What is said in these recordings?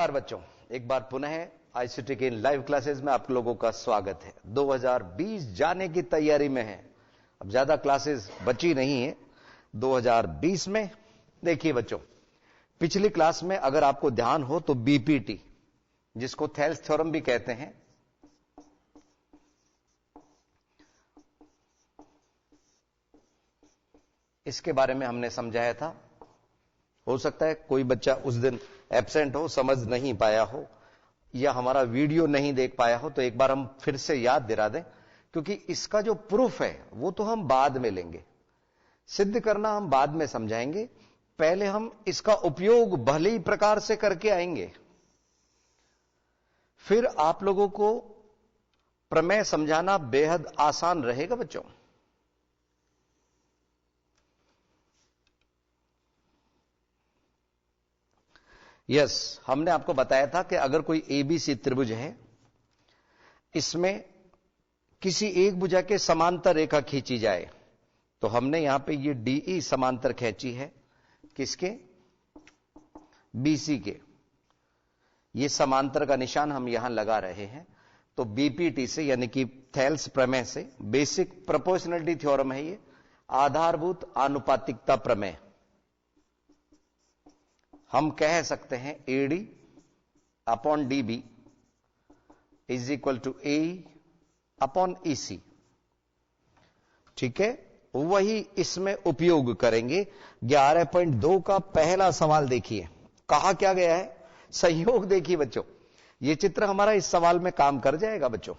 नमस्कार बच्चों, एक बार पुनः आईसीटी के लाइव क्लासेस में आप लोगों का स्वागत है। 2020 जाने की तैयारी में है। अब ज्यादा क्लासेस बची नहीं है 2020 में। देखिए बच्चों, पिछली क्लास में अगर आपको ध्यान हो तो बीपीटी, जिसको थेल्स थ्योरम भी कहते हैं, इसके बारे में हमने समझाया था। हो सकता है कोई बच्चा उस दिन एब्सेंट हो, समझ नहीं पाया हो, या हमारा वीडियो नहीं देख पाया हो, तो एक बार हम फिर से याद दिला दें, क्योंकि इसका जो प्रूफ है वो तो हम बाद में लेंगे, सिद्ध करना हम बाद में समझाएंगे। पहले हम इसका उपयोग भले ही प्रकार से करके आएंगे, फिर आप लोगों को प्रमेय समझाना बेहद आसान रहेगा बच्चों। यस, हमने आपको बताया था कि अगर कोई एबीसी त्रिभुज है, इसमें किसी एक भुजा के समांतर रेखा खींची जाए, तो हमने यहां पे ये डीई समांतर खींची है, किसके? बीसी के। ये समांतर का निशान हम यहां लगा रहे हैं। तो बीपीटी से, यानी कि थेल्स प्रमेय से, बेसिक प्रोपोर्शनलिटी थ्योरम है ये, आधारभूत आनुपातिकता प्रमेय, हम कह सकते हैं AD upon DB is equal to A upon EC. ठीक है, वही इसमें उपयोग करेंगे। 11.2 का पहला सवाल देखिए, कहा क्या गया है? संयोग देखिए बच्चों, यह चित्र हमारा इस सवाल में काम कर जाएगा बच्चों।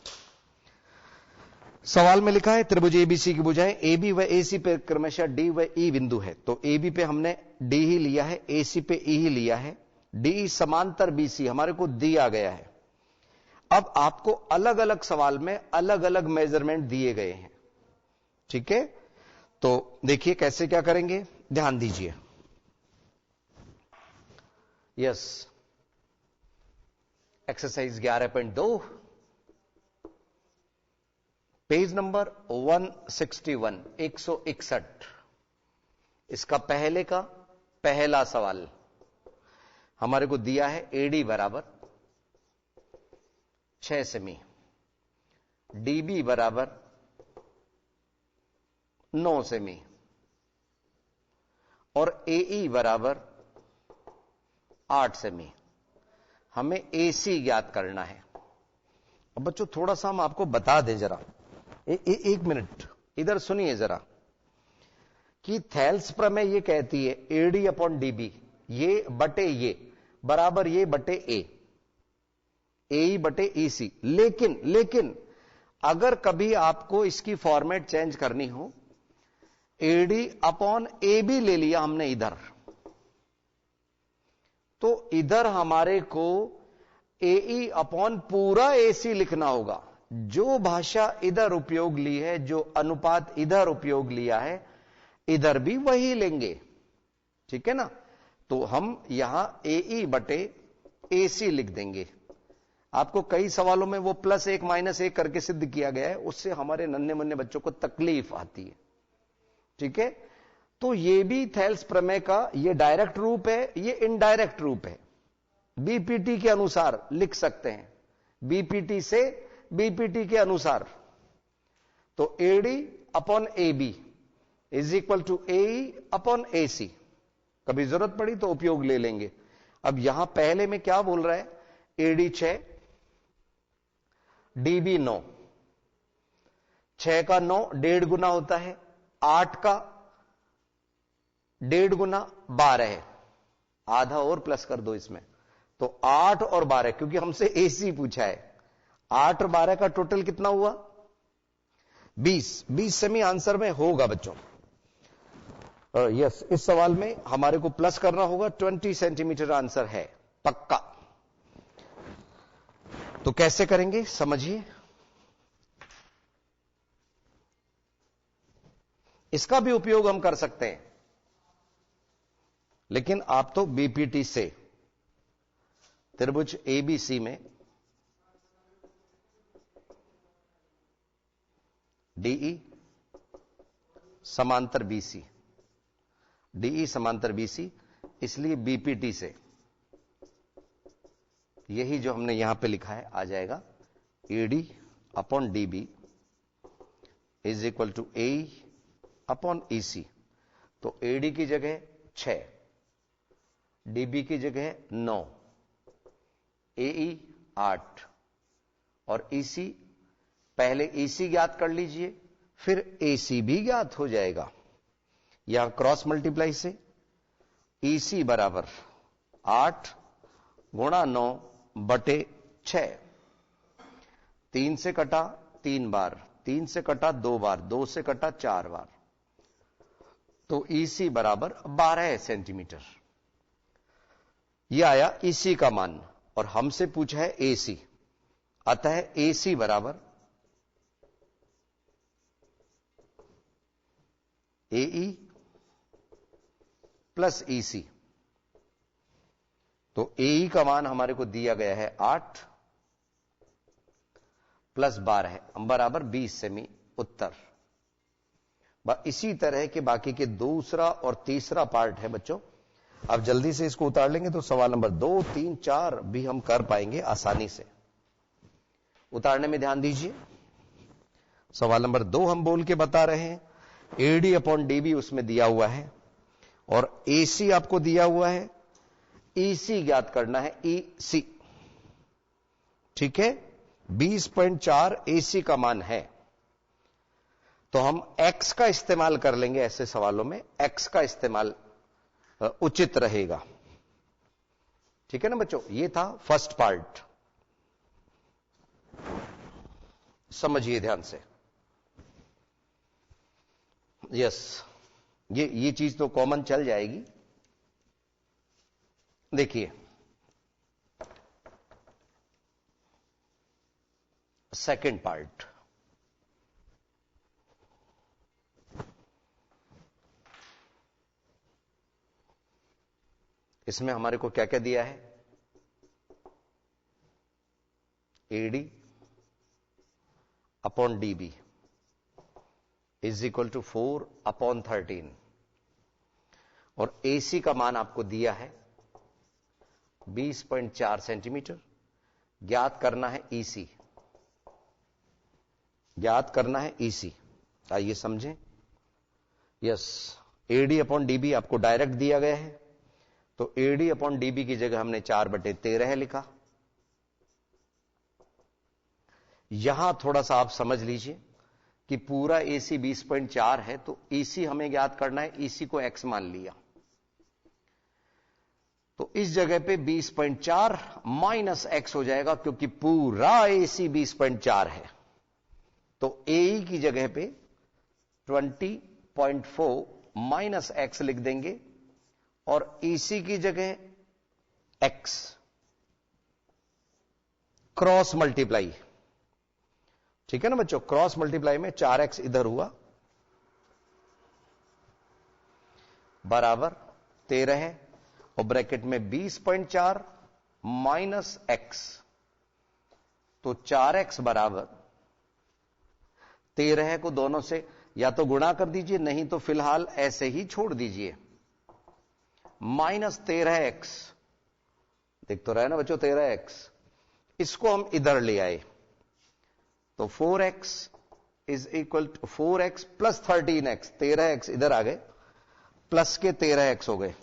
सवाल में लिखा है त्रिभुज एबीसी की भुजाएं एबी व एसी पे क्रमशः डी व ई बिंदु है। तो एबी पे हमने डी ही लिया है, एसी पे ई ही लिया है, डी समांतर बीसी हमारे को दिया गया है। अब आपको अलग अलग सवाल में अलग अलग मेजरमेंट दिए गए हैं। ठीक है, तो देखिए कैसे क्या करेंगे, ध्यान दीजिए। Yes, exercise 11.2, page number 161, 161। इसका पहले का पहला सवाल हमारे को दिया है एडी बराबर 6 सेमी, डीबी बराबर 9 सेमी और एई बराबर 8 सेमी। हमें एसी ज्ञात करना है। अब बच्चों थोड़ा सा हम आपको बता दें जरा, एक मिनट इधर सुनिए जरा, कि थेल्स प्रमेय ये कहती है एडी अपॉन डीबी, ये बटे ये बराबर ये बटे ए बटे ईसी। लेकिन अगर कभी आपको इसकी फॉर्मेट चेंज करनी हो, एडी अपॉन ए बी ले लिया हमने इधर, तो इधर हमारे को एई अपॉन पूरा एसी लिखना होगा। जो भाषा इधर उपयोग ली है, जो अनुपात इधर उपयोग लिया है, इधर भी वही लेंगे। ठीक है ना? तो हम यहां एई बटे एसी लिख देंगे। आपको कई सवालों में वो +1 -1 करके सिद्ध किया गया है, उससे हमारे नन्हे मुन्ने बच्चों को तकलीफ आती है। ठीक है, तो ये भी थेल्स प्रमेय का ये डायरेक्ट रूप है, ये इनडायरेक्ट रूप है। बीपीटी के अनुसार लिख सकते हैं, बीपीटी से बीपीटी के अनुसार। तो AD upon A B is equal to A upon A C. कभी जरूरत पड़ी तो उपयोग ले लेंगे। अब यहां पहले में क्या बोल रहा है? AD 6, dB 9। 6 का 9 1.5 गुना होता है, 8 का 1.5 गुना 12 है, आधा और प्लस कर दो इसमें, तो 8 और 12, क्योंकि हमसे एसी पूछा है। 8 और 12 का टोटल कितना हुआ? 20 सेमी आंसर में होगा बच्चों। यस, इस सवाल में हमारे को प्लस करना होगा, 20 सेंटीमीटर आंसर है पक्का। तो कैसे करेंगे समझिए। इसका भी उपयोग हम कर सकते हैं, लेकिन आप तो बीपीटी से त्रिभुज एबीसी में डीई समांतर बीसी, डीई समांतर बीसी, इसलिए बीपीटी से यही जो हमने यहां पे लिखा है आ जाएगा AD upon DB is equal to A upon EC. तो एडी की जगह 6, डीबी की जगह 9, एई 8 और ईसी, पहले ईसी ज्ञात कर लीजिए फिर एसी भी ज्ञात हो जाएगा। यहां क्रॉस मल्टीप्लाई से ईसी बराबर 8 गुणा 9 बटे 6, 3 से कटा 3 बार, 3 से कटा 2 बार, 2 से कटा 4 बार, तो ईसी बराबर 12 सेंटीमीटर। यह आया ईसी का मान और हमसे पूछा है एसी, अतः एसी बराबर एई प्लस ईसी। तो एई का मान हमारे को दिया गया है 8 प्लस 12 बराबर 20 सेमी, उत्तर। इसी तरह के बाकी के दूसरा और तीसरा पार्ट है बच्चों। अब जल्दी से इसको उतार लेंगे तो सवाल नंबर 2, 3, 4 भी हम कर पाएंगे आसानी से। उतारने में ध्यान दीजिए। सवाल नंबर 2 हम बोल के बता रहे हैं, एडी अपॉन डीबी उसमें दिया हुआ है और एसी आपको दिया हुआ है, ईसी ज्ञात करना है, ईसी। ठीक है, 20.4 एसी का मान है, तो हम एक्स का इस्तेमाल कर लेंगे। ऐसे सवालों में एक्स का इस्तेमाल उचित रहेगा। ठीक है ना बच्चों, ये था फर्स्ट पार्ट, समझिए ध्यान से। यस, ये चीज तो कॉमन चल जाएगी। देखिए सेकंड पार्ट, इसमें हमारे को क्या क्या दिया है, AD upon DB is equal to 4 upon 13 और एसी का मान आपको दिया है 20.4 सेंटीमीटर। ज्ञात करना है ईसी, ज्ञात करना है ईसी। आइए समझें। यस, एडी अपॉन डीबी आपको डायरेक्ट दिया गया है, तो एडी अपॉन डीबी की जगह हमने 4/13 लिखा। यहां थोड़ा सा आप समझ लीजिए कि पूरा एसी 20.4 है, तो ईसी हमें ज्ञात करना है, ईसी को एक्स मान लिया, तो इस जगह पे 20.4 माइनस एक्स हो जाएगा, क्योंकि पूरा एसी 20.4 है। तो ए की जगह पे 20.4 माइनस एक्स लिख देंगे और ईसी की जगह एक्स, क्रॉस मल्टीप्लाई। ठीक है ना बच्चों, क्रॉस मल्टीप्लाई में 4x इधर हुआ बराबर 13 है और ब्रैकेट में 20.4 माइनस एक्स, तो 4x बराबर 13 को दोनों से या तो गुणा कर दीजिए, नहीं तो फिलहाल ऐसे ही छोड़ दीजिए। -13x, देख तो रहे ना बच्चों 13x, इसको हम इधर ले आए तो 4x is equal to 4x plus 13x, 13x इधर आ गए, प्लस के 13x हो गए,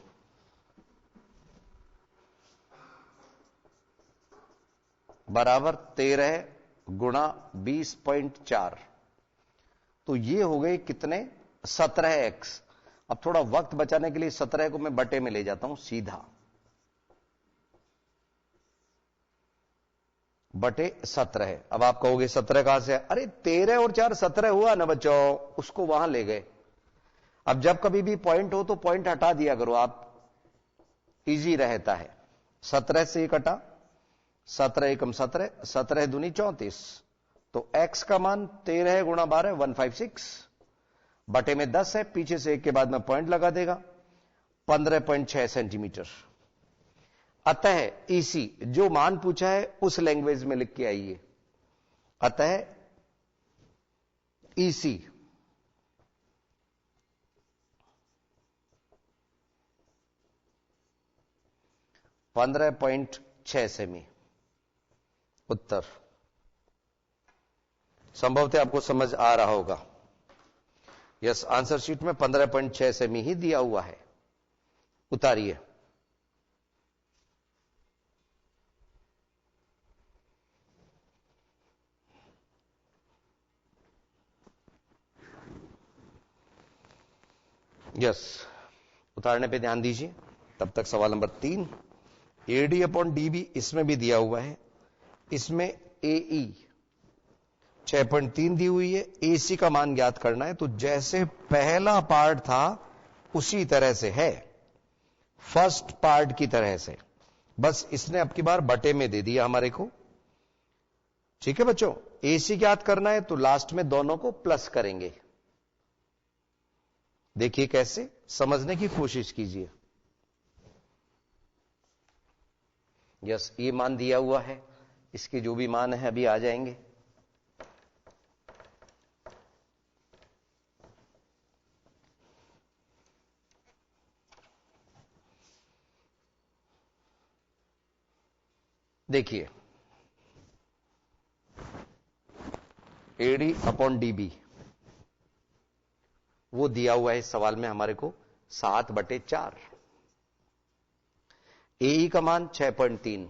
बराबर 13 गुणा 20.4, तो ये हो गए कितने, 17x। अब थोड़ा वक्त बचाने के लिए 17 को मैं बटे में ले जाता हूं सीधा, बटे 17। अब आप कहोगे 17 कहां से है? अरे 13 और 4 17 हुआ ना बच्चों, उसको वहां ले गए। अब जब कभी भी पॉइंट हो तो पॉइंट हटा दिया करो आप, इजी रहता है। 17 से एक कटा, 17 एकम 17, 17 दूनी 34, तो x का मान 13 गुणा 12 156, बटे में 10 है, पीछे से एक के बाद में पॉइंट लगा देगा, 15.6 सेंटीमीटर। अतः ईसी जो मान पूछा है उस लैंग्वेज में लिख के आइए, अतः ईसी 15.6 सेमी। उत्तर संभवतः आपको समझ आ रहा होगा। यस, आंसर शीट में 15.6 सेमी ही दिया हुआ है। उतारिए। यस, उतारने पे ध्यान दीजिए। तब तक सवाल नंबर 3, एडी अपॉन डीबी इसमें भी दिया हुआ है। इसमें एई 6.3 दी हुई है, एसी का मान ज्ञात करना है। तो जैसे पहला पार्ट था उसी तरह से है, फर्स्ट पार्ट की तरह से, बस इसने अब की बार बटे में दे दिया हमारे को। ठीक है बच्चों, एसी ज्ञात करना है तो लास्ट में दोनों को प्लस करेंगे। देखिए कैसे, समझने की कोशिश कीजिए। यस, ये मान दिया हुआ है, इसके जो भी मान है अभी आ जाएंगे। देखिए, एडी अपॉन डीबी वो दिया हुआ है इस सवाल में हमारे को 7/4। एई का मान 6.3,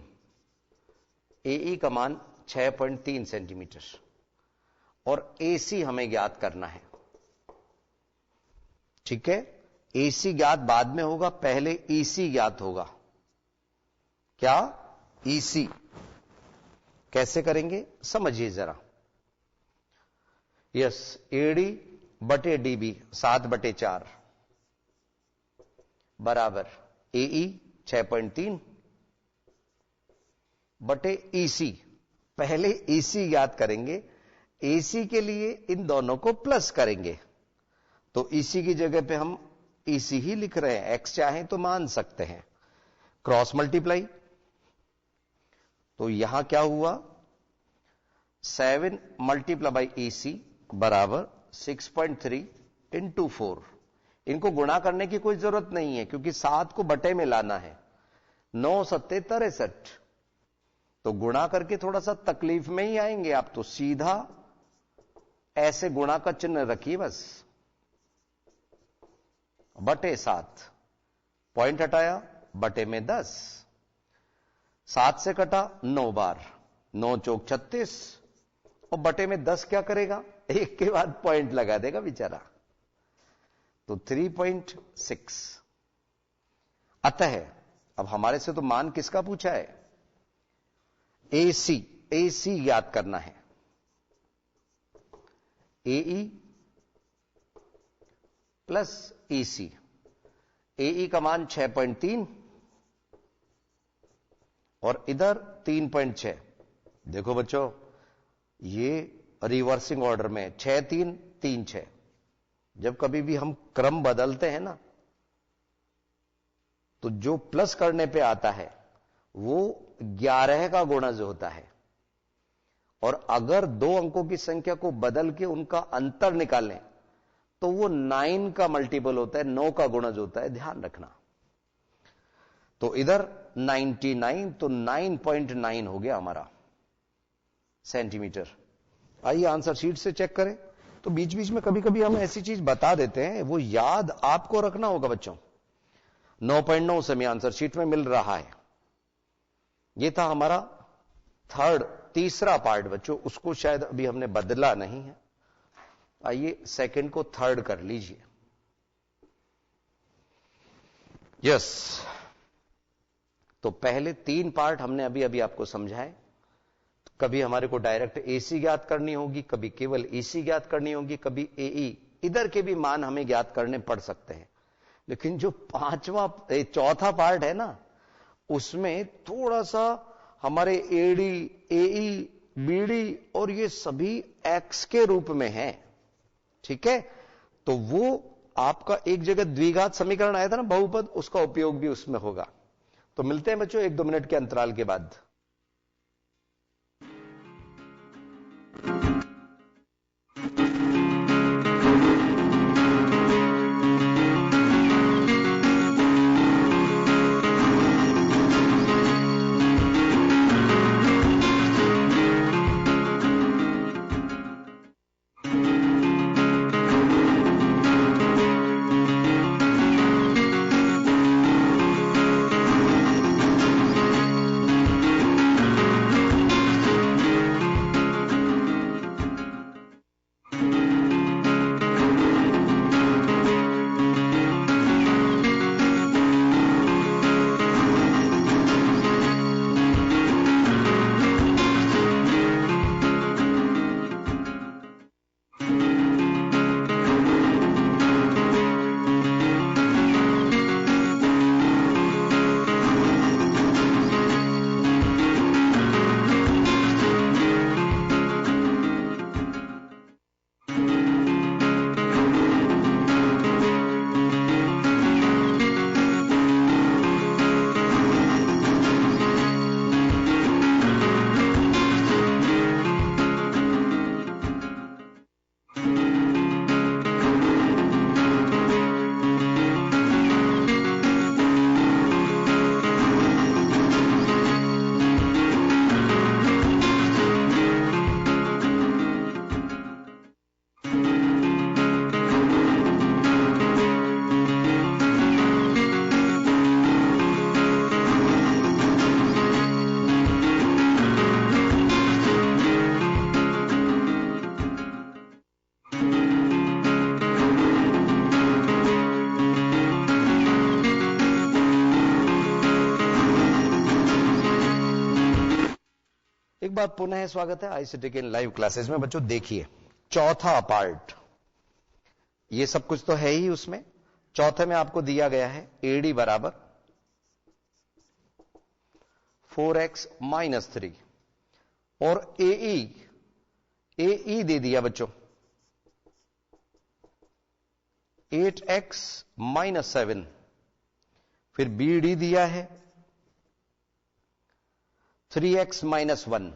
एई का मान 6.3 सेंटीमीटर, और एसी हमें ज्ञात करना है। ठीक है, एसी ज्ञात बाद में होगा, पहले ईसी ज्ञात होगा। क्या? ईसी। कैसे करेंगे समझिए जरा। यस, एडी बटे डीबी 7/4 बराबर एई 6.3 बटे ईसी। पहले ईसी ज्ञात करेंगे, एसी के लिए इन दोनों को प्लस करेंगे। तो ईसी की जगह पे हम ईसी ही लिख रहे हैं, एक्स चाहें तो मान सकते हैं। क्रॉस मल्टीप्लाई, तो यहां क्या हुआ, 7 मल्टीप्लाई बाई ईसी बराबर 6.3 इंटू 4। इनको गुणा करने की कोई जरूरत नहीं है क्योंकि 7 को बटे में लाना है। 9 सत्ते 63, तो गुणा करके थोड़ा सा तकलीफ में ही आएंगे आप, तो सीधा ऐसे गुणा का चिन्ह रखिए बस, बटे 7, पॉइंट हटाया, बटे में 10, 7 से कटा 9 बार, 9 चौक 36, और बटे में 10 क्या करेगा, एक के बाद पॉइंट लगा देगा बेचारा, तो 3.6। अतः अब हमारे से तो मान किसका पूछा है, एसी, एसी याद करना है। एई प्लस ईसी, एई का मान 6.3 और इधर 3.6। देखो बच्चों, ये रिवर्सिंग ऑर्डर में 6 3 3 6। जब कभी भी हम क्रम बदलते हैं ना, तो जो प्लस करने पे आता है वो 11 का गुणज होता है, और अगर दो अंकों की संख्या को बदल के उनका अंतर निकालें तो वो 9 का मल्टीपल होता है, 9 का गुणज होता है, ध्यान रखना। तो इधर 99, तो 9.9 हो गया हमारा सेंटीमीटर। आइए आंसर शीट से चेक करें। तो बीच बीच में कभी कभी हम ऐसी चीज बता देते हैं, वो याद आपको रखना होगा बच्चों। 9.9 सेमी आंसर शीट में मिल रहा है। ये था हमारा तीसरा पार्ट बच्चों, उसको शायद अभी हमने बदला नहीं है। आइए सेकंड को थर्ड कर लीजिए। यस, तो पहले 3 पार्ट हमने अभी अभी आपको समझाए। कभी हमारे को डायरेक्ट एसी ज्ञात करनी होगी, कभी केवल ईसी ज्ञात करनी होगी, कभी एई, इधर के भी मान हमें ज्ञात करने पड़ सकते हैं। लेकिन जो चौथा पार्ट है ना, उसमें थोड़ा सा हमारे एडी, एई, बीडी और ये सभी एक्स के रूप में है। ठीक है, तो वो आपका एक जगह द्विघात समीकरण आया था ना, बहुपद, उसका उपयोग भी उसमें होगा। तो मिलते हैं बच्चों 1-2 मिनट के अंतराल के बाद। बार पुनः स्वागत है आईसीटी के लाइव क्लासेस में। बच्चों देखिए, चौथा पार्ट, ये सब कुछ तो है ही उसमें। चौथे में आपको दिया गया है एडी बराबर 4x माइनस 3 और एई दे दिया बच्चों 8x माइनस 7, फिर बीडी दिया है 3x माइनस 1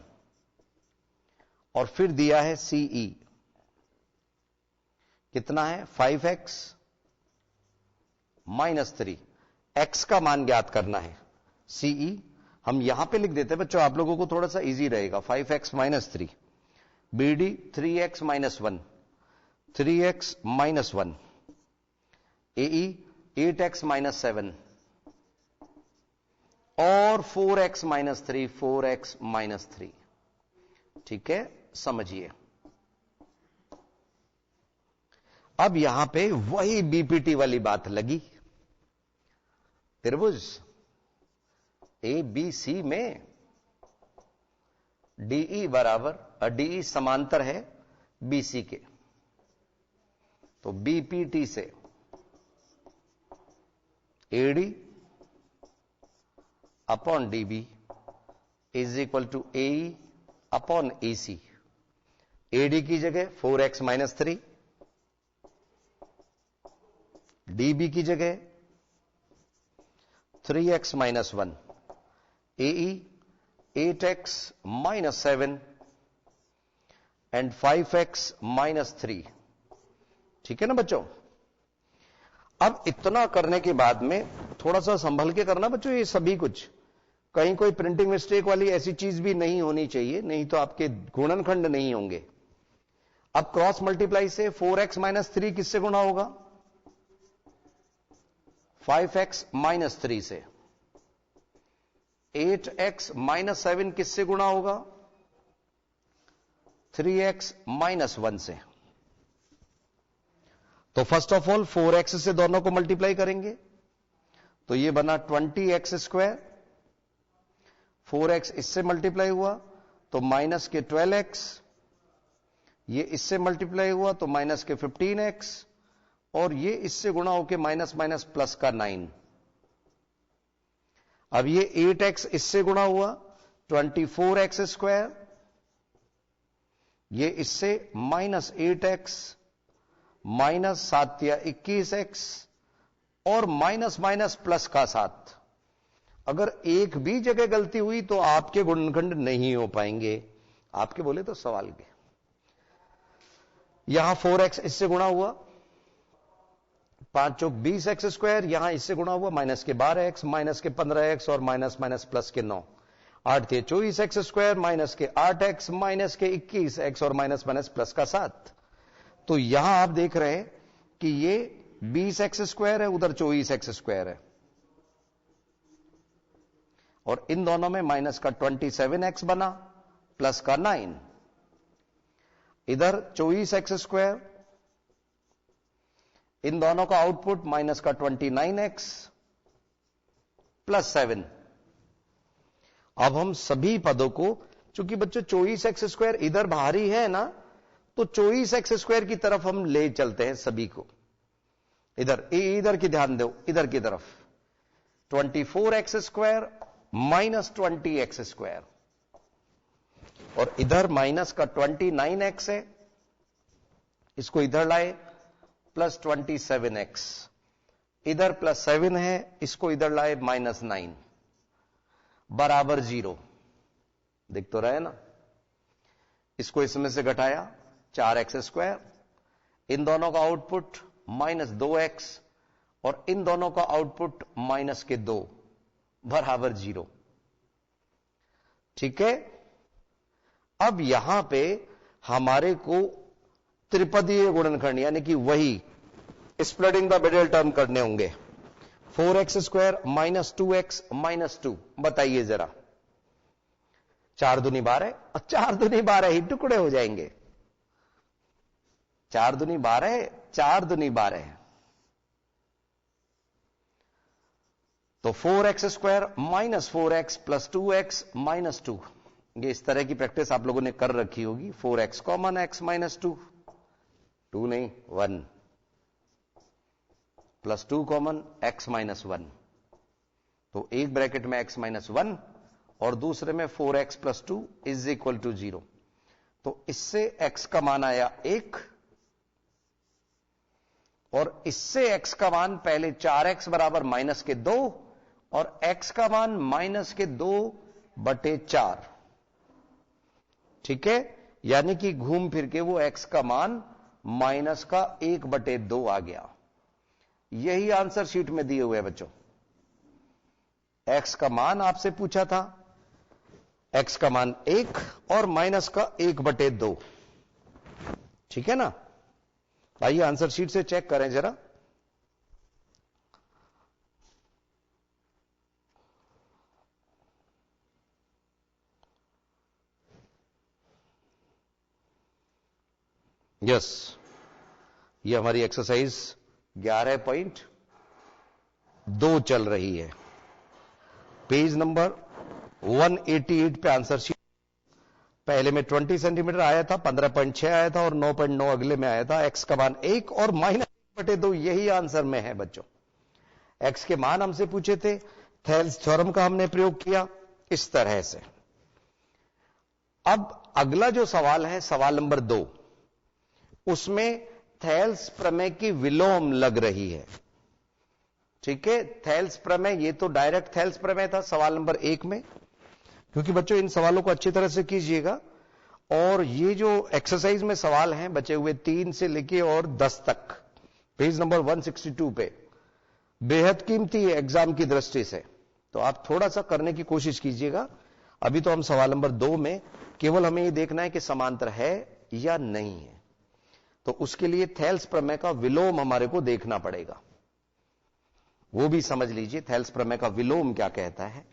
और फिर दिया है सीई कितना है 5x माइनस 3। x का मान ज्ञात करना है। सीई हम यहां पे लिख देते हैं बच्चों, आप लोगों को थोड़ा सा इजी रहेगा। 5x minus 3, BD 3x minus 1, 3x minus 1, AE 8x minus 7 और 4x माइनस 3, 4x माइनस 3। ठीक है, समझिए। अब यहां पे वही बीपीटी वाली बात लगी। त्रिभुज ए बी सी में डीई बराबर, डीई समांतर है बीसी के, तो बीपीटी से AD upon DB is equal to AE upon AC. AD की जगह 4x माइनस 3, डीबी की जगह 3x minus 1, AE 8x minus 7 and 5x minus 3। ठीक है ना बच्चों। अब इतना करने के बाद में थोड़ा सा संभल के करना बच्चों, ये सभी कुछ कहीं कोई प्रिंटिंग मिस्टेक वाली ऐसी चीज भी नहीं होनी चाहिए, नहीं तो आपके गुणनखंड नहीं होंगे। अब क्रॉस मल्टीप्लाई से 4x माइनस 3 किससे गुणा होगा 5x माइनस 3 से, 8x माइनस 7 किससे गुणा होगा 3x माइनस 1 से। तो फर्स्ट ऑफ ऑल 4x से दोनों को मल्टीप्लाई करेंगे तो ये बना 20x स्क्वायर, 4x इससे मल्टीप्लाई हुआ तो माइनस के 12x, ये इससे मल्टीप्लाई हुआ तो माइनस के 15x और ये इससे गुणा होके माइनस माइनस प्लस का 9। अब ये 8x इससे गुणा हुआ 24x स्क्वायर, ये इससे माइनस 8x माइनस 7 या 21x और माइनस माइनस प्लस का 7। अगर एक भी जगह गलती हुई तो आपके गुणनखंड नहीं हो पाएंगे, आपके बोले तो सवाल के। यहां 4x इससे गुणा हुआ 5 चौक 20x स्क्वायर, यहां इससे गुणा हुआ माइनस के 12x माइनस के 15x और माइनस माइनस प्लस के 9, 8 थे 24x स्क्वायर माइनस के 8x माइनस के 21x और माइनस माइनस प्लस का 7। तो यहां आप देख रहे हैं कि ये 20x स्क्वायर है, उधर 24x स्क्वायर है और इन दोनों में माइनस का 27x बना प्लस का 9, इधर 24x स्क्वायर, इन दोनों का आउटपुट माइनस का 29x प्लस 7। अब हम सभी पदों को, चूंकि बच्चों 24x स्क्वायर इधर बाहरी है ना, तो 24x स्क्वायर की तरफ हम ले चलते हैं सभी को। इधर की ध्यान दो, इधर की तरफ 24x square minus 20x square और इधर माइनस का 29x है, इसको इधर लाए प्लस 27x, इधर प्लस 7 है, इसको इधर लाए माइनस 9 बराबर 0। देख तो रहे ना, इसको इसमें से घटाया 4x स्क्वायर, इन दोनों का आउटपुट माइनस 2x और इन दोनों का आउटपुट माइनस के 2 बराबर 0। ठीक है। अब यहां पे हमारे को त्रिपदीय गुणनखंड यानी कि वही स्प्लिटिंग द मिडिल टर्म करने होंगे। 4x square minus 2x minus 2, बताइए जरा। 4 दूनी 12 और 4 दूनी 12 ही टुकड़े हो जाएंगे। 4 दूनी 12, 4 दूनी 12 तो 4x square minus 4x plus 2x minus 2 ये इस तरह की प्रैक्टिस आप लोगों ने कर रखी होगी। 4x कॉमन x माइनस 2, 2 नहीं 1, प्लस 2 कॉमन x माइनस 1, तो एक ब्रैकेट में x माइनस 1 और दूसरे में 4x plus 2 is equal to 0। तो इससे x का मान आया 1 और इससे x का मान पहले 4x बराबर माइनस के 2 और x का मान माइनस के 2/4। ठीक है, यानी कि घूम फिर के वो x का मान माइनस का 1/2 आ गया। यही आंसर शीट में दिए हुए हैं बच्चों। x का मान आपसे पूछा था, x का मान 1 और माइनस का 1/2। ठीक है ना, आइए आंसर शीट से चेक करें जरा। यस, ये हमारी एक्सरसाइज 11.2 चल रही है। पेज नंबर 188 पे आंसर शीट। पहले में 20 सेंटीमीटर आया था, 15.6 आया था और 9.9 अगले में आया था। x का मान 1 और माइनस 1/2 यही आंसर में है बच्चों। x के मान हमसे पूछे थे, थेल्स थ्योरम का हमने प्रयोग किया इस तरह से। अब अगला जो सवाल है, सवाल नंबर 2, उसमें थेल्स प्रमेय की विलोम लग रही है। ठीक है, थेल्स प्रमेय, ये तो डायरेक्ट थेल्स प्रमेय था सवाल नंबर 1 में, क्योंकि बच्चों इन सवालों को अच्छी तरह से कीजिएगा। और ये जो एक्सरसाइज में सवाल हैं बचे हुए 3 से लेके और 10 तक, पेज नंबर 162 पे, बेहद कीमती है एग्जाम की दृष्टि से, तो आप थोड़ा सा करने की कोशिश कीजिएगा। अभी तो हम सवाल नंबर 2 में केवल हमें ये देखना है कि समांतर है या नहीं है, तो उसके लिए थेल्स प्रमेय का विलोम हमारे को देखना पड़ेगा। वो भी समझ लीजिए थेल्स प्रमेय का विलोम क्या कहता है।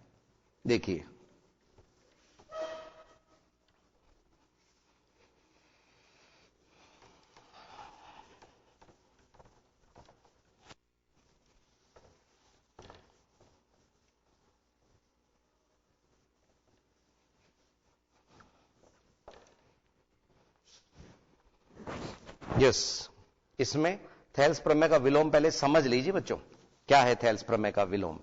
देखिए, यस, इसमें थेल्स प्रमेय का विलोम पहले समझ लीजिए बच्चों, क्या है थेल्स प्रमेय का विलोम।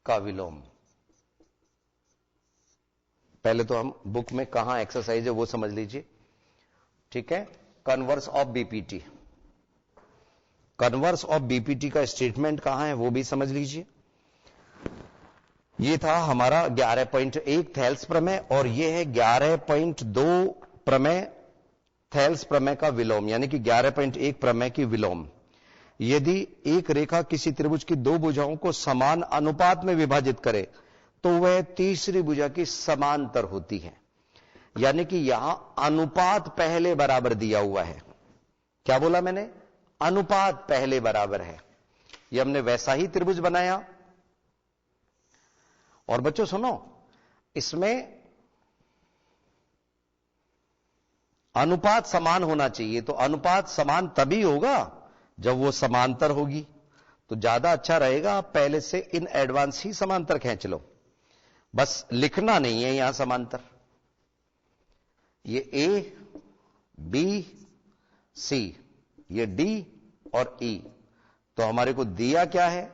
का विलोम पहले तो हम बुक में कहां एक्सरसाइज है वो समझ लीजिए। ठीक है, converse of BPT, converse of BPT का स्टेटमेंट कहां है वो भी समझ लीजिए। ये था हमारा 11.1 थेल्स प्रमेय और ये है 11.2 प्रमेय, थेल्स प्रमेय का विलोम, यानी कि 11.1 प्रमेय की विलोम। यदि एक रेखा किसी त्रिभुज की दो भुजाओं को समान अनुपात में विभाजित करे तो वह तीसरी भुजा की समांतर होती है। यानी कि यहां अनुपात पहले बराबर दिया हुआ है। क्या बोला मैंने? अनुपात पहले बराबर है। यह हमने वैसा ही त्रिभुज बनाया। और बच्चों सुनो, इसमें अनुपात समान होना चाहिए, तो अनुपात समान तभी होगा जब वो समांतर होगी, तो ज्यादा अच्छा रहेगा आप पहले से इन एडवांस ही समांतर खींच लो, बस लिखना नहीं है यहां समांतर। ये ए बी सी, ये डी और ई, तो हमारे को दिया क्या है?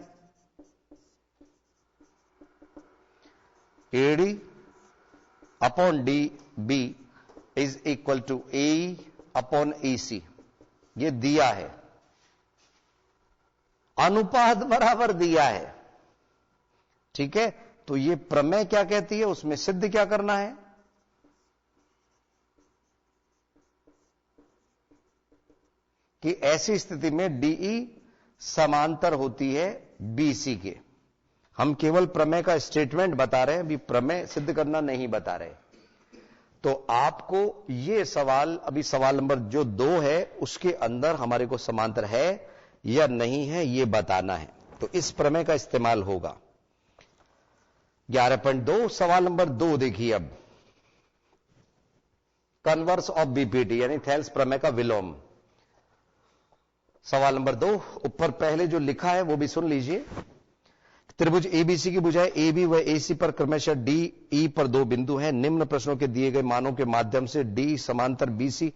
AD upon D B is equal to A upon A C, ये दिया है, अनुपात बराबर दिया है। ठीक है, तो ये प्रमेय क्या कहती है, उसमें सिद्ध क्या करना है? कि ऐसी स्थिति में डीई समांतर होती है बीसी के। हम केवल प्रमेय का स्टेटमेंट बता रहे हैं, अभी प्रमेय सिद्ध करना नहीं बता रहे। तो आपको ये सवाल, अभी सवाल नंबर जो 2 है उसके अंदर हमारे को समांतर है या नहीं है ये बताना है, तो इस प्रमेय का इस्तेमाल होगा। 11.2 सवाल नंबर 2 देखिए। अब कन्वर्स ऑफ बीपीटी यानी थेल्स प्रमेय का विलोम। सवाल नंबर 2, ऊपर पहले जो लिखा है वो भी सुन लीजिए। त्रिभुज एबीसी की भुजाएं एबी व एसी पर क्रमशः डी ई पर 2 बिंदु हैं। निम्न प्रश्नों के दिए गए मानों के माध्यम से डी समांतर बीसी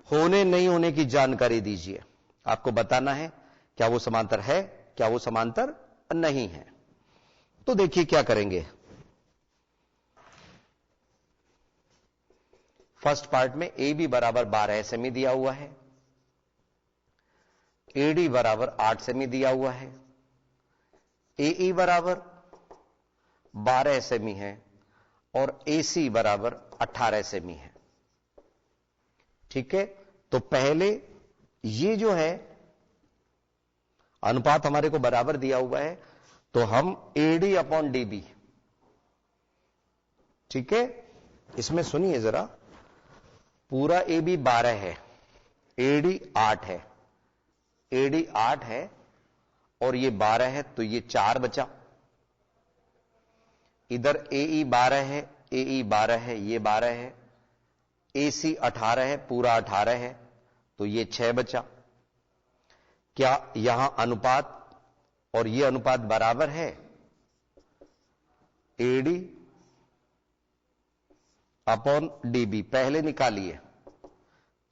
होने नहीं होने की जानकारी दीजिए। आपको बताना है क्या वो समांतर है, क्या वो समांतर नहीं है। तो देखिए क्या करेंगे। फर्स्ट पार्ट में ए बी बराबर 12 सेमी दिया हुआ है, एडी बराबर 8 सेमी दिया हुआ है, एई बराबर 12 सेमी है और एसी बराबर 18 सेमी है। ठीक है, तो पहले ये जो है अनुपात हमारे को बराबर दिया हुआ है, तो हम एडी अपॉन डीबी, ठीक है, इसमें सुनिए जरा, पूरा ए बी 12 है, एडी 8 है, एडी 8 है और ये 12 है, तो ये 4 बचा। इधर एई 12 है, एई 12 है, ये 12 है, एसी 18 है, पूरा 18 है, तो ये 6 बचा। क्या यहां अनुपात और ये अनुपात बराबर है? एडी अपॉन डीबी पहले निकालिए,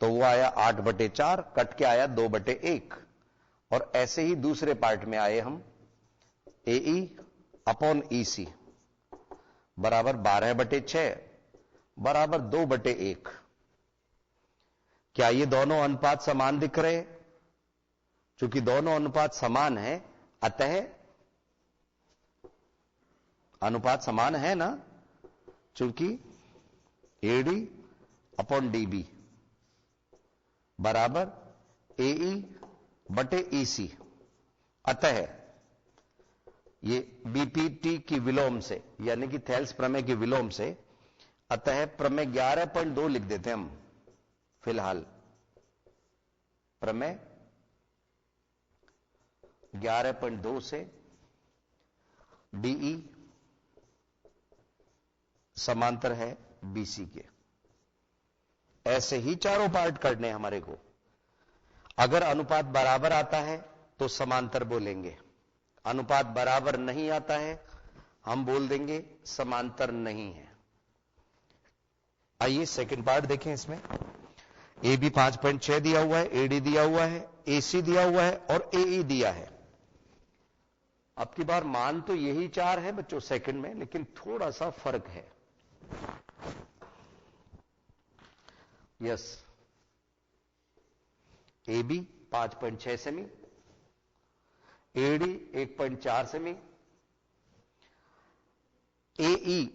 तो वो आया 8/4, कट के आया 2/1। और ऐसे ही दूसरे पार्ट में आए हम, एई अपॉन ईसी बराबर 12/6 बराबर 2/1। क्या ये दोनों अनुपात समान दिख रहे हैं? चूंकि दोनों अनुपात समान है, अतः अनुपात समान है ना, चूंकि एडी अपॉन डीबी बराबर एई बटे ईसी, अतः ये बीपीटी की विलोम से, यानी कि थेल्स प्रमेय की विलोम से, अतः प्रमेय 11.2 लिख देते हैं हम फिलहाल। प्रमेय 11.2 से डीई समांतर है बीसी के। ऐसे ही चारों पार्ट करने हमारे को। अगर अनुपात बराबर आता है तो समांतर बोलेंगे, अनुपात बराबर नहीं आता है हम बोल देंगे समांतर नहीं है। आइए सेकंड पार्ट देखें। इसमें ए बी 5.6 दिया हुआ है, एडी दिया हुआ है, एसी दिया हुआ है और एई दिया है। अब की बार मान तो यही 4 है बच्चों सेकंड में, लेकिन थोड़ा सा फर्क है। यस, ए बी 5.6 सेमी, एडी 1.4 सेमी, एई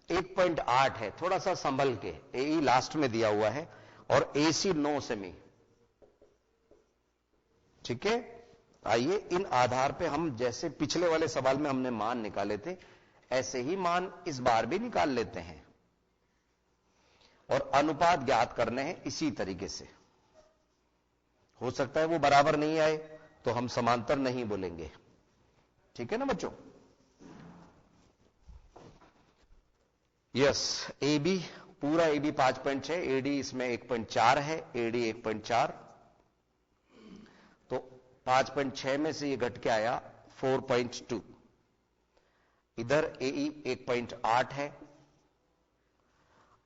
1.8 है, थोड़ा सा संभल के, एई लास्ट में दिया हुआ है, और एसी 9 सेमी। ठीक है, आइए इन आधार पे हम, जैसे पिछले वाले सवाल में हमने मान निकाले थे, ऐसे ही मान इस बार भी निकाल लेते हैं और अनुपात ज्ञात करने हैं इसी तरीके से। हो सकता है वो बराबर नहीं आए तो हम समांतर नहीं बोलेंगे। ठीक है ना बच्चों? यस, ए बी पूरा ए बी 5.6, एडी इसमें 1.4 है, एडी 1.4, तो 5.6 में से ये घट के आया 4.2। इधर एई 1.8 है,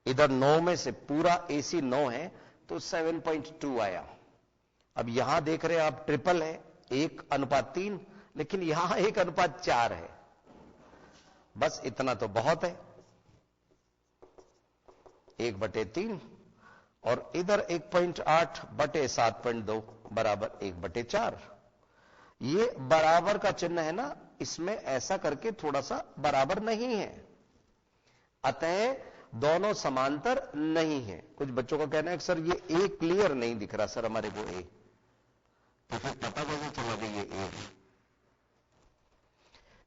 इधर 9 में से पूरा एसी 9 है, तो 7.2 आया। अब यहां देख रहे हैं आप ट्रिपल है, 1:3, लेकिन यहां 1:4 है। बस इतना तो बहुत है, 1/3, और इधर 1.8/7.2 बराबर 1/4। ये बराबर का चिन्ह है ना, इसमें ऐसा करके थोड़ा सा बराबर नहीं है, अतः दोनों समांतर नहीं है। कुछ बच्चों का कहना है कि सर ये ए क्लियर नहीं दिख रहा सर हमारे को, ए तो फिर पता कैसे चला कि ये ए?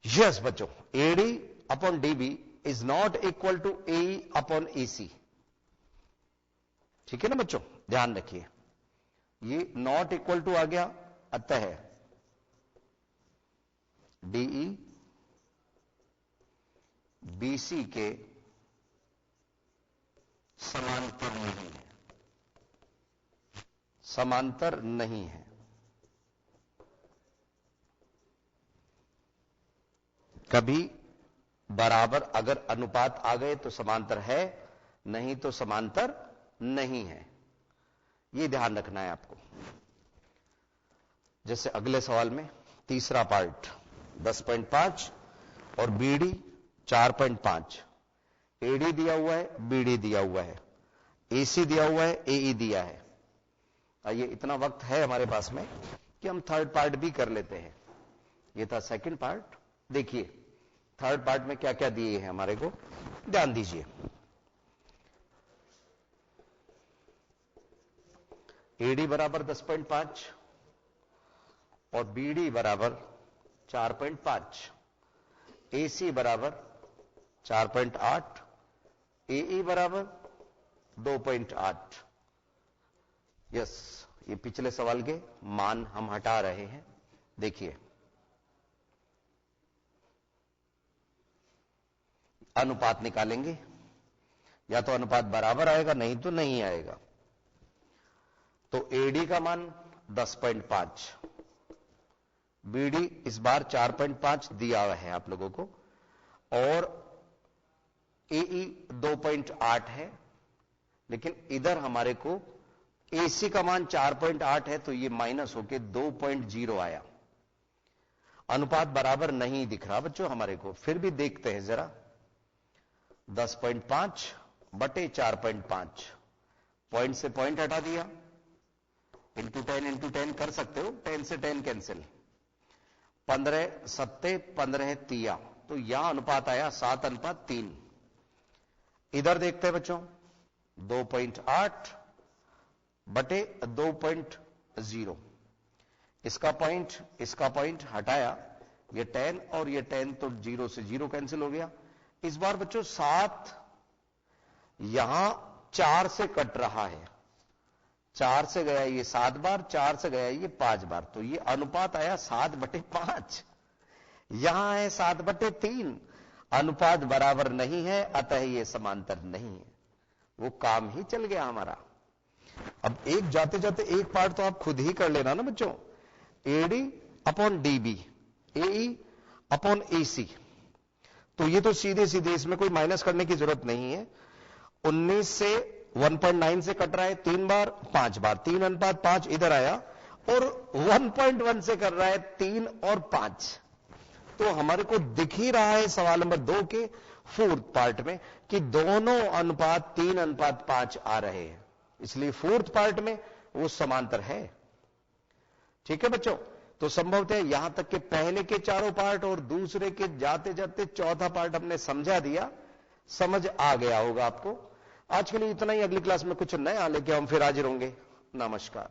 यस बच्चों, AD upon DB is not equal to AE upon AC. ठीक है ना बच्चों, ध्यान रखिए, ये नॉट इक्वल टू आ गया, अतः डीई बीसी के समांतर नहीं है, समांतर नहीं है। कभी बराबर अगर अनुपात आ गए तो समांतर है, नहीं तो समांतर नहीं है। यह ध्यान रखना है आपको। जैसे अगले सवाल में तीसरा पार्ट 10.5 और बीडी 4.5, एडी दिया हुआ है, बीडी दिया हुआ है, एसी दिया हुआ है, एई दिया है। ये इतना वक्त है हमारे पास में कि हम थर्ड पार्ट भी कर लेते हैं। ये था सेकंड पार्ट। देखिए थर्ड पार्ट में क्या क्या दिए हैं हमारे को, ध्यान दीजिए। एडी बराबर 10.5 और बीडी बराबर 4.5, एसी बराबर 4.8, एई बराबर 2.8। यस, ये पिछले सवाल के मान हम हटा रहे हैं। देखिए अनुपात निकालेंगे, या तो अनुपात बराबर आएगा, नहीं तो नहीं आएगा। तो एडी का मान 10.5, बीडी इस बार 4.5 दिया हुआ है आप लोगों को, और एई 2.8 है, लेकिन इधर हमारे को एसी का मान 4.8 है, तो ये माइनस होके 2.0 आया। अनुपात बराबर नहीं दिख रहा बच्चों हमारे को, फिर भी देखते हैं जरा। 10.5 बटे 4.5, पॉइंट से पॉइंट हटा दिया, इंटू 10 कर सकते हो, 10 से 10 कैंसिल, 15 सत्ते 15 तिया, तो यहां अनुपात आया 7:3। इधर देखते हैं बच्चों, 2.8 बटे 2.0, इसका पॉइंट हटाया, ये 10 और ये 10, तो 0 से 0 कैंसिल हो गया। इस बार बच्चों 7 यहां 4 से कट रहा है, 4 से गया ये 7 बार, 4 से गया ये 5 बार, तो ये अनुपात आया 7/5। यहां है 7/3, अनुपात बराबर नहीं है, अतः ये समांतर नहीं है। वो काम ही चल गया हमारा। अब एक जाते जाते एक पार्ट तो आप खुद ही कर लेना ना बच्चों। एडी अपॉन डीबी, एई अपॉन एसी, तो ये तो सीधे सीधे, इसमें कोई माइनस करने की जरूरत नहीं है। 19 से 1.9 से कट रहा है 3 बार, 5 बार, 3:5 इधर आया, और 1.1 से कर रहा है 3 और 5। तो हमारे को दिख ही रहा है सवाल नंबर 2 के फोर्थ पार्ट में कि दोनों अनुपात 3:5 आ रहे हैं, इसलिए फोर्थ पार्ट में वो समांतर है। ठीक है बच्चों, तो संभवतः यहां तक के पहले के चारों पार्ट और दूसरे के जाते जाते चौथा पार्ट हमने समझा दिया, समझ आ गया होगा आपको। आज के लिए इतना ही, अगली क्लास में कुछ नया लेके हम फिर हाजिर होंगे। नमस्कार।